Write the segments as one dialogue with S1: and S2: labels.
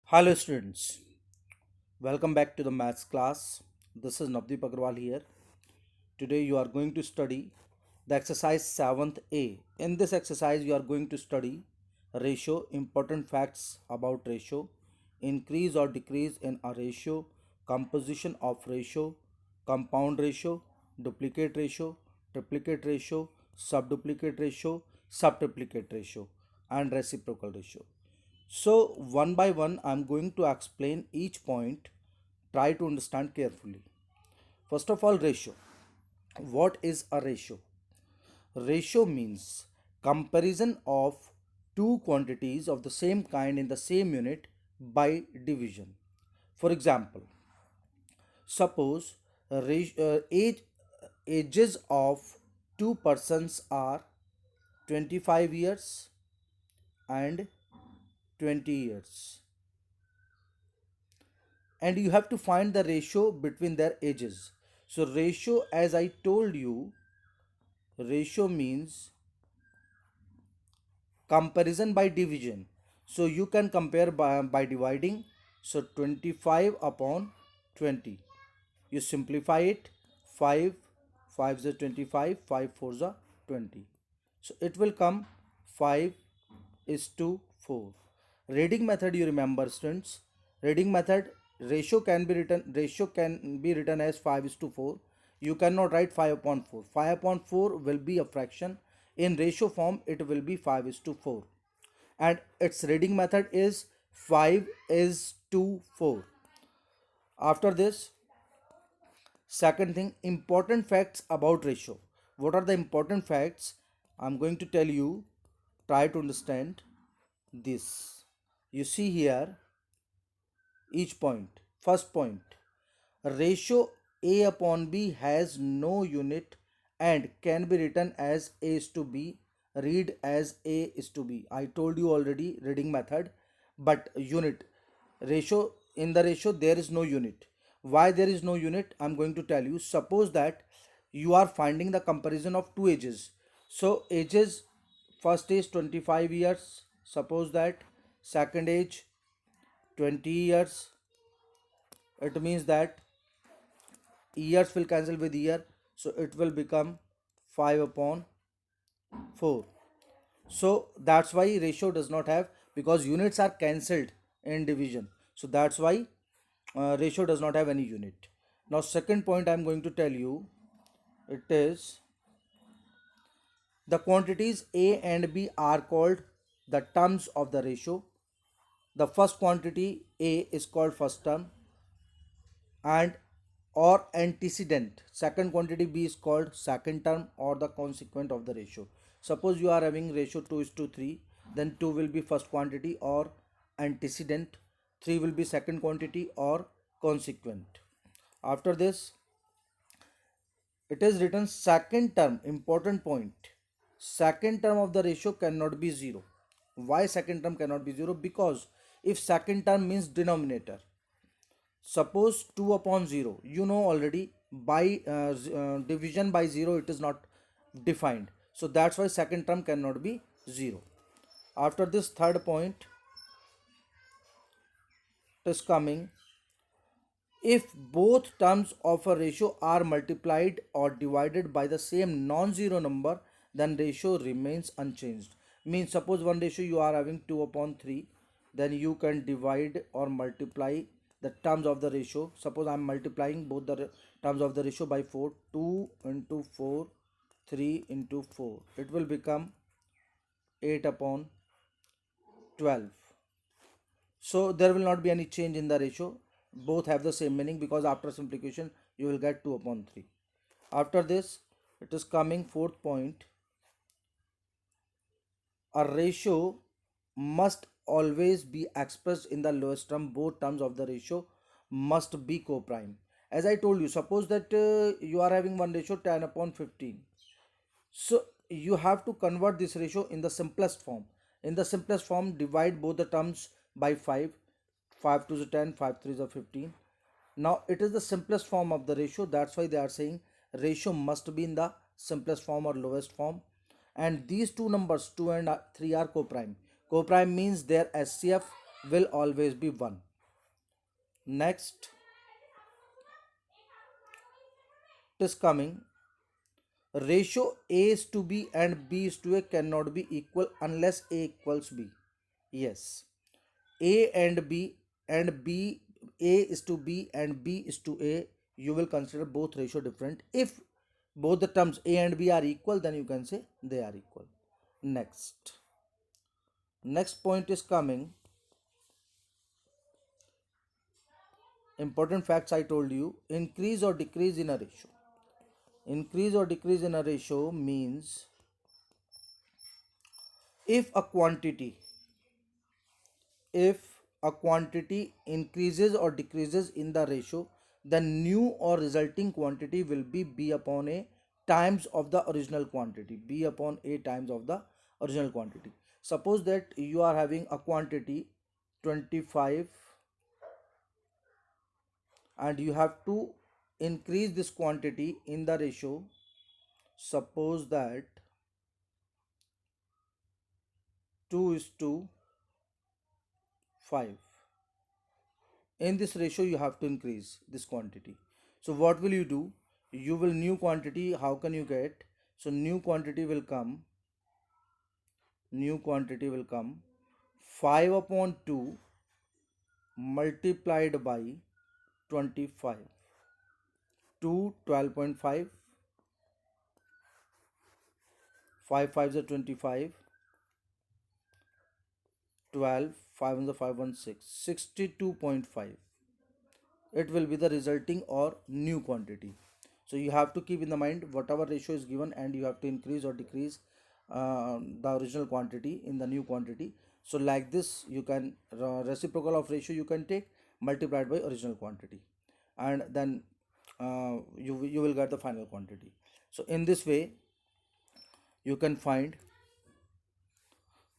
S1: Hello students, welcome back to the maths class. This is Navdeep Agrawal here. Today you are going to study the exercise 7th A. In this exercise you are going to study ratio, important facts about ratio, increase or decrease in a ratio, composition of ratio, compound ratio, duplicate ratio, triplicate ratio, subduplicate ratio, subtriplicate ratio and reciprocal ratio. So, one by one, I'm going to explain each point. Try to understand carefully. First of all, ratio. What is a ratio? Ratio means comparison of two quantities of the same kind in the same unit by division. For example, suppose ages of two persons are 25 years and 20 years, and you have to find the ratio between their ages. So ratio, as I told you, ratio means comparison by division. So you can compare by dividing. So 25 upon 20, you simplify it. 5 5 is 25, 5 4 is 20, so it will come 5 is to 4. Reading method, you remember students, reading method, ratio can be written as 5 is to 4. You cannot write 5 upon 4. 5 upon 4 will be a fraction. In ratio form it will be 5 is to 4, and its reading method is 5 is to 4. After this, second thing, important facts about ratio. What are the important facts? I'm going to tell you. Try to understand this. You see here each point. First point, ratio A upon B has no unit and can be written as A is to B. Read as A is to B. I told you already reading method, but unit, ratio, in the ratio there is no unit. Why there is no unit? I'm going to tell you. Suppose that you are finding the comparison of two ages. So ages, first is 25 years. Suppose that second age 20 years. It means that years will cancel with year, so it will become 5 upon 4. So that's why ratio does not have, because units are cancelled in division. So that's why ratio does not have any unit. Now second point I'm going to tell you, it is the quantities A and B are called the terms of the ratio. The first quantity A is called first term, and or antecedent. Second quantity B is called second term or the consequent of the ratio. Suppose you are having ratio 2 is to 3, then 2 will be first quantity or antecedent, 3 will be second quantity or consequent. After this, it is written second term. Important point, second term of the ratio cannot be 0. Why second term cannot be 0? Because if second term means denominator, suppose 2 upon 0, you know already by division by 0 it is not defined, so that's why second term cannot be 0. After this, third point is coming, if both terms of a ratio are multiplied or divided by the same non-zero number, then ratio remains unchanged. Means suppose one ratio you are having 2 upon 3, then you can divide or multiply the terms of the ratio. Suppose I am multiplying both the terms of the ratio by 4. 2 into 4, 3 into 4. It will become 8 upon 12. So there will not be any change in the ratio. Both have the same meaning, because after simplification you will get 2 upon 3. After this, it is coming fourth point, a ratio must always be expressed in the lowest term. Both terms of the ratio must be co-prime. As I told you, suppose that you are having one ratio 10 upon 15. So you have to convert this ratio in the simplest form. In the simplest form, divide both the terms by 5. 5 to the 10, 5 3 is a 15. Now it is the simplest form of the ratio. That's why they are saying ratio must be in the simplest form or lowest form. And these two numbers 2 and 3 are co-prime. Co-prime means their SCF will always be 1. Next, it is coming, ratio A is to B and B is to A cannot be equal unless A equals B. Yes, A and B and B, A is to B and B is to A, you will consider both ratio different. If both the terms A and B are equal, then you can say they are equal. Next point is coming, important facts I told you, increase or decrease in a ratio. Increase or decrease in a ratio means if a quantity if a quantity increases or decreases in the ratio, the new or resulting quantity will be b upon a times of the original quantity, b upon a times of the original quantity. Suppose that you are having a quantity 25 and you have to increase this quantity in the ratio. Suppose that 2 is to 5. In this ratio you have to increase this quantity. So what will you do? You will new quantity, how can you get? So new quantity will come 5 upon 2 multiplied by 25 to 12.5, 5 5 is 25, 12, 5 is 516, 62.5. It will be the resulting or new quantity. So you have to keep in the mind whatever ratio is given and you have to increase or decrease the original quantity in the new quantity. So like this you can reciprocal of ratio you can take multiplied by original quantity, and then you will get the final quantity. So in this way you can find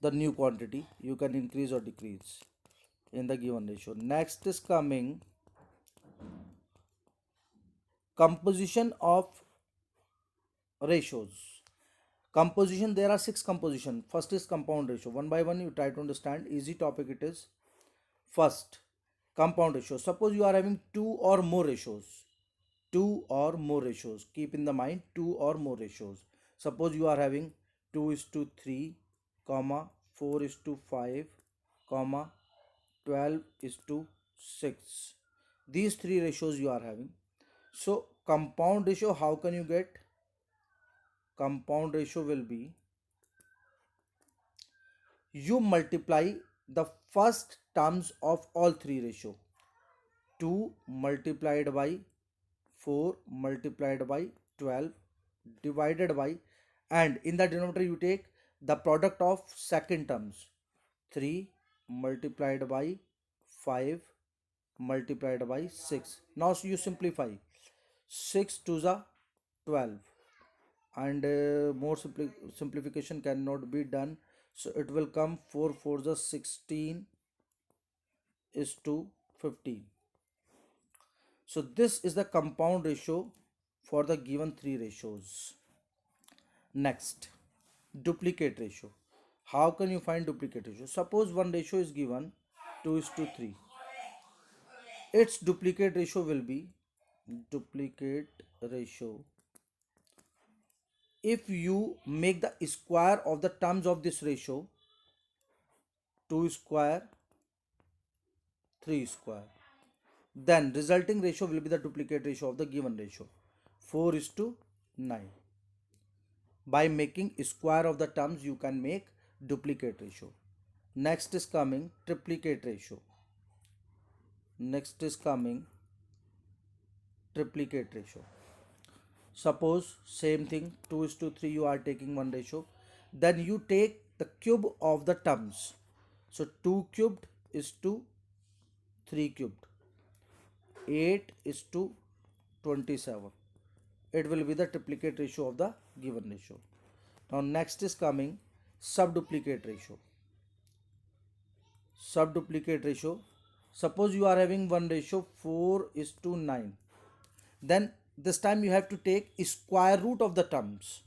S1: the new quantity, you can increase or decrease in the given ratio. Next is coming composition of ratios. Composition, there are 6 composition. First is compound ratio. One by one you try to understand, easy topic it is. First, compound ratio. Suppose you are having two or more ratios. Keep in the mind 2 or more ratios. Suppose you are having 2 is to 3, comma 4 is to 5, comma 12 is to 6. These 3 ratios you are having. So compound ratio, how can you get? Compound ratio will be, you multiply the first terms of all 3 ratio. 2 multiplied by 4 multiplied by 12 divided by, and in the denominator you take the product of second terms, 3 multiplied by 5 multiplied by 6. Now you simplify, 6 to the 12, and more simplification cannot be done, so it will come 4 for the 16 is to 15. So this is the compound ratio for the given 3 ratios. Next, duplicate ratio. How can you find duplicate ratio? Suppose one ratio is given 2 is to 3, its duplicate ratio will be, duplicate ratio, if you make the square of the terms of this ratio, 2 square 3 square, then resulting ratio will be the duplicate ratio of the given ratio, 4 is to 9. By making square of the terms you can make duplicate ratio. Next is coming triplicate ratio. Suppose same thing, 2 is to 3 you are taking one ratio, then you take the cube of the terms. So 2 cubed is to 3 cubed, 8 is to 27. It will be the triplicate ratio of the given ratio. Now next is coming subduplicate ratio. Suppose you are having one ratio 4 is to 9, then this time you have to take square root of the terms.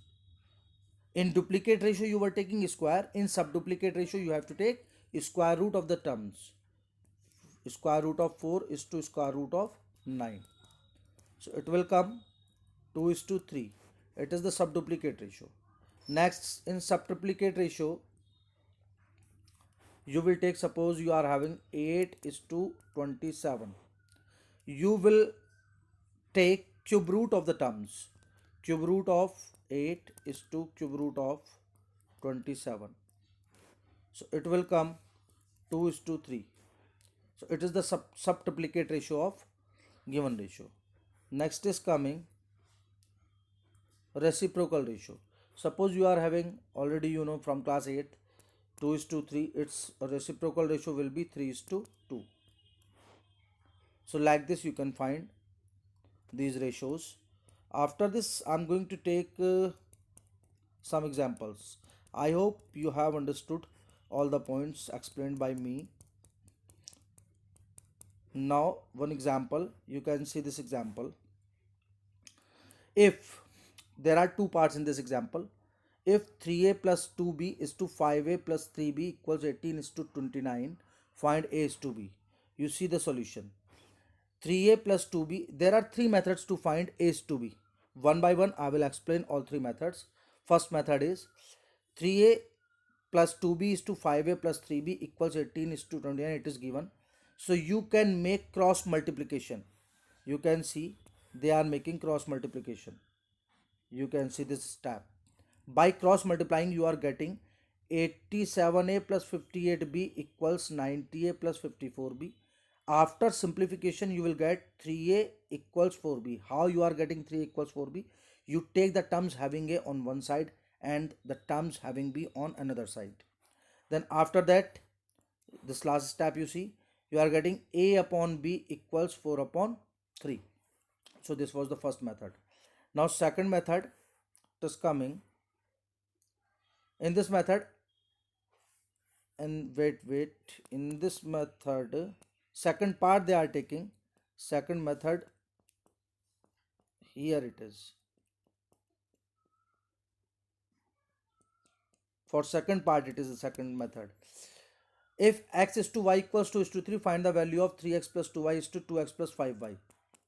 S1: In duplicate ratio you were taking square, in subduplicate ratio you have to take square root of the terms. square root of 4 is to square root of 9. So it will come 2 is to 3. It is the subduplicate ratio. Next, in subtriplicate ratio, you will take, suppose you are having 8 is to 27. You will take cube root of the terms. Cube root of 8 is to cube root of 27. So it will come 2 is to 3. So it is the subtriplicate ratio of given ratio. Next is coming reciprocal ratio. Suppose you are having, already you know from class 8, 2 is to 3, its reciprocal ratio will be 3 is to 2. So like this you can find these ratios. After this I'm going to take some examples. I hope you have understood all the points explained by me. Now one example, you can see this example. If there are two parts in this example, if 3a plus 2b is to 5a plus 3b equals 18 is to 29, find a is to b. You see the solution. 3a plus 2b, there are three methods to find a is to b. One by one I will explain all three methods. First method is 3a plus 2b is to 5a plus 3b equals 18 is to 29, it is given. So you can make cross multiplication. You can see they are making cross multiplication. You can see this step. By cross multiplying you are getting 87a plus 58b equals 90a plus 54b. After simplification you will get 3a equals 4b. How you are getting 3 equals 4b? You take the terms having a on one side and the terms having b on another side. Then after that, this last step you see, you are getting a upon b equals 4 upon 3. So this was the first method. Now second method is coming. In this method, and wait, in this method, second part they are taking. Second method, here it is. For second part it is the second method. If x is to y equals 2 is to 3, find the value of 3x plus 2y is to 2x plus 5y.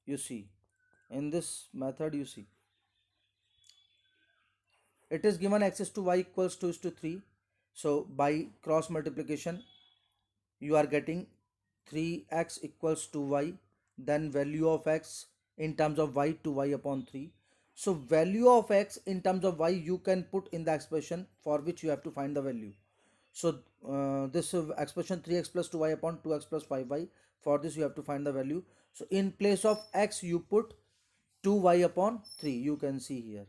S1: You see, in this method you see, it is given x is to y equals 2 is to 3. So by cross multiplication you are getting 3x equals to y, then value of x in terms of y to y upon 3. So value of x in terms of y you can put in the expression for which you have to find the value. So this expression 3x plus 2y upon 2x plus 5y, for this you have to find the value. So in place of x you put 2y upon 3. You can see here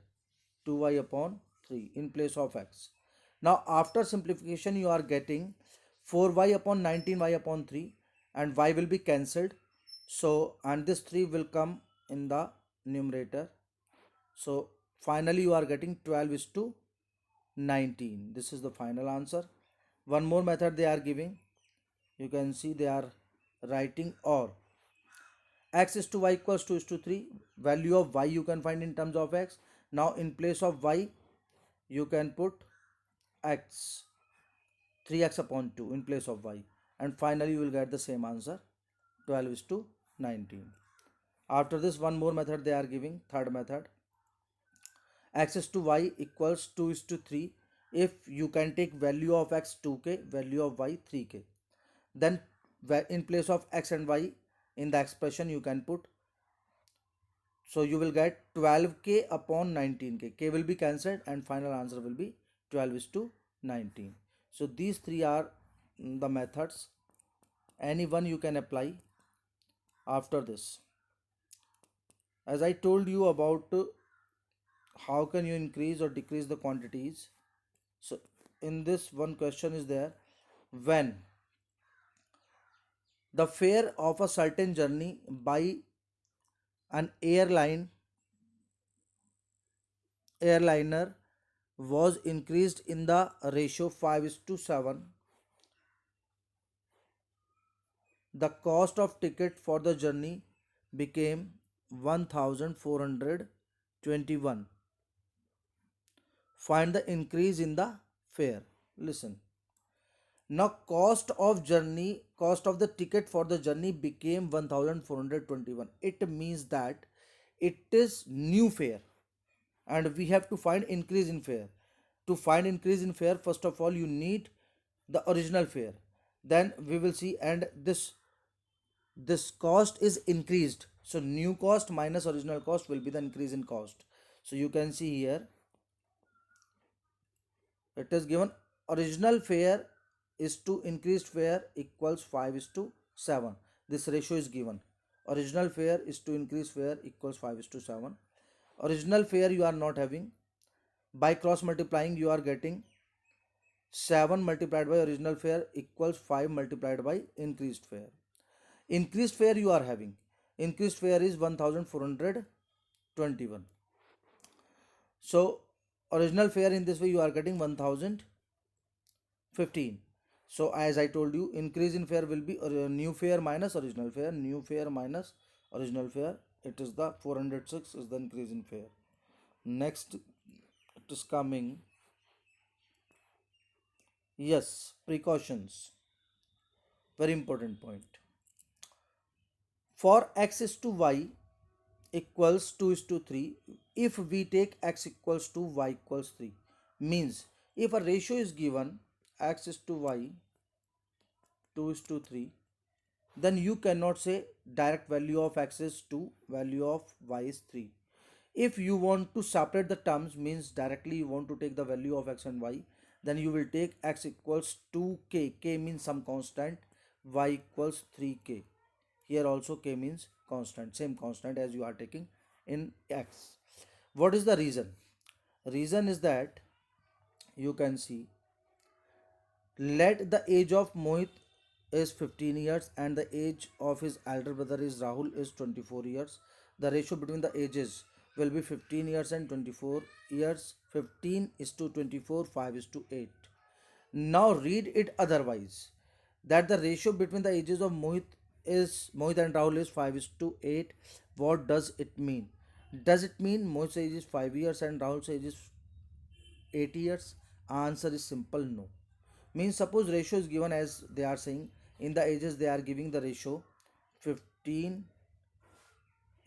S1: 2y upon 3 in place of x. Now after simplification you are getting 4y upon 19y upon 3 and y will be cancelled. So and this 3 will come in the numerator. So finally you are getting 12 is to 19. This is the final answer. One more method they are giving. You can see they are writing or x is to y equals 2 is to 3. Value of y you can find in terms of x. Now in place of y you can put x 3x upon 2 in place of y, and finally you will get the same answer, 12 is to 19. After this one more method they are giving, third method, x is to y equals 2 is to 3. If you can take value of x 2k, value of y 3k, then in place of x and y in the expression you can put, so you will get 12k upon 19k, k will be cancelled and final answer will be 12 is to 19. So these three are the methods, any one you can apply. After this, as I told you about how can you increase or decrease the quantities. So in this one question is there, when the fare of a certain journey by an airliner was increased in the ratio 5 is to 7, the cost of ticket for the journey became 1421. Find the increase in the fare. Listen, Now cost of the ticket for the journey became 1421. It means that it is new fare and we have to find increase in fare. To find increase in fare, first of all you need the original fare. Then we will see, and this cost is increased. So new cost minus original cost will be the increase in cost. So you can see here it is given original fare is to increased fare equals 5 is to 7. This ratio is given. Original fare is to increased fare equals 5 is to 7. Original fare you are not having. By cross multiplying you are getting 7 multiplied by original fare equals 5 multiplied by increased fare. Increased fare you are having. Increased fare is 1421. So original fare in this way you are getting 1015. So as I told you, increase in fare will be new fare minus original fare. New fare minus original fare. It is the 406 is the increase in fare. Next it is coming. Yes, precautions. Very important point. For x is to y equals 2 is to 3, if we take x equals to y equals 3, means if a ratio is given x is to y 2 is to 3, then you cannot say direct value of x is 2, value of y is 3. If you want to separate the terms, means directly you want to take the value of x and y, then you will take x equals 2k, k means some constant, y equals 3k. Here also k means constant, same constant as you are taking in x. What is the reason? Reason is that you can see, let the age of Mohit is 15 years and the age of his elder brother is Rahul is 24 years. The ratio between the ages will be 15 years and 24 years. 15 is to 24, 5 is to 8. Now read it otherwise, that the ratio between the ages of Mohit and Rahul is 5 is to 8. What does it mean? Does it mean Mohit's age is 5 years and Rahul's age is 8 years? Answer is simple no. Means suppose ratio is given as they are saying, in the ages they are giving the ratio 15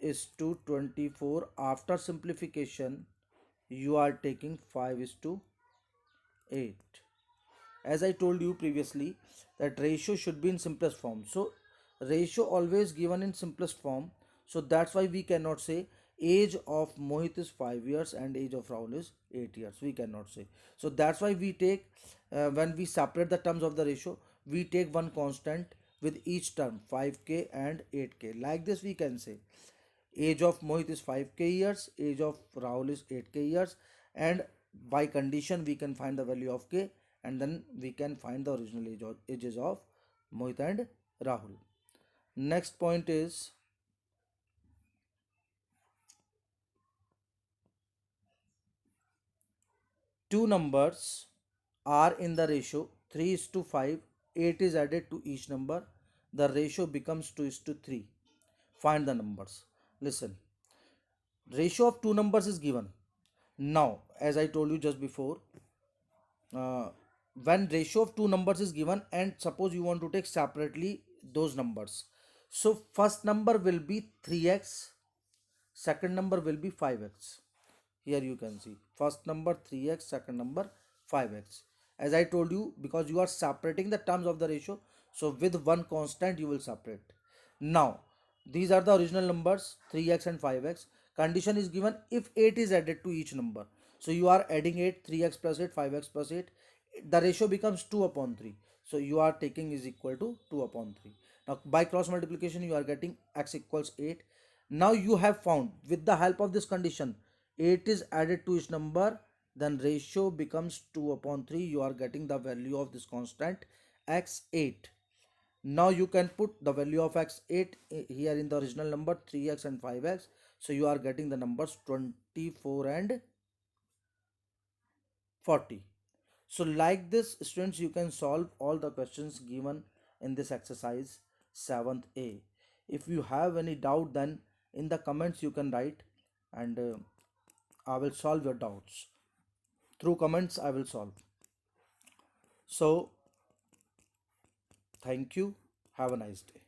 S1: is to 24. After simplification you are taking 5 is to 8. As I told you previously that ratio should be in simplest form. So ratio always given in simplest form. So that's why we cannot say age of Mohit is 5 years and age of Rahul is 8 years. We cannot say. So that's why we take, when we separate the terms of the ratio, we take one constant with each term 5k and 8k. Like this we can say age of Mohit is 5k years, age of Rahul is 8k years, and by condition we can find the value of k, and then we can find the original ages of Mohit and Rahul. Next point is two numbers are in the ratio 3 is to 5, 8 is added to each number, the ratio becomes 2 is to 3. Find the numbers. Listen, ratio of two numbers is given. Now, as I told you just before, uh, when ratio of two numbers is given and suppose you want to take separately those numbers, so first number will be 3x, second number will be 5x. Here you can see first number 3x, second number 5x. As I told you, because you are separating the terms of the ratio, so with one constant you will separate. Now these are the original numbers 3x and 5x. Condition is given if 8 is added to each number. So you are adding 8, 3x plus 8, 5x plus 8. The ratio becomes 2 upon 3. So you are taking is equal to 2 upon 3. Now by cross multiplication you are getting x equals 8. Now you have found with the help of this condition 8 is added to each number, then ratio becomes 2 upon 3. You are getting the value of this constant x8. Now you can put the value of x8 here in the original number 3x and 5x. So you are getting the numbers 24 and 40. So like this students, you can solve all the questions given in this exercise 7th A. If you have any doubt, then in the comments you can write, and I will solve your doubts. Through comments I will solve. So Thank you. Have a nice day.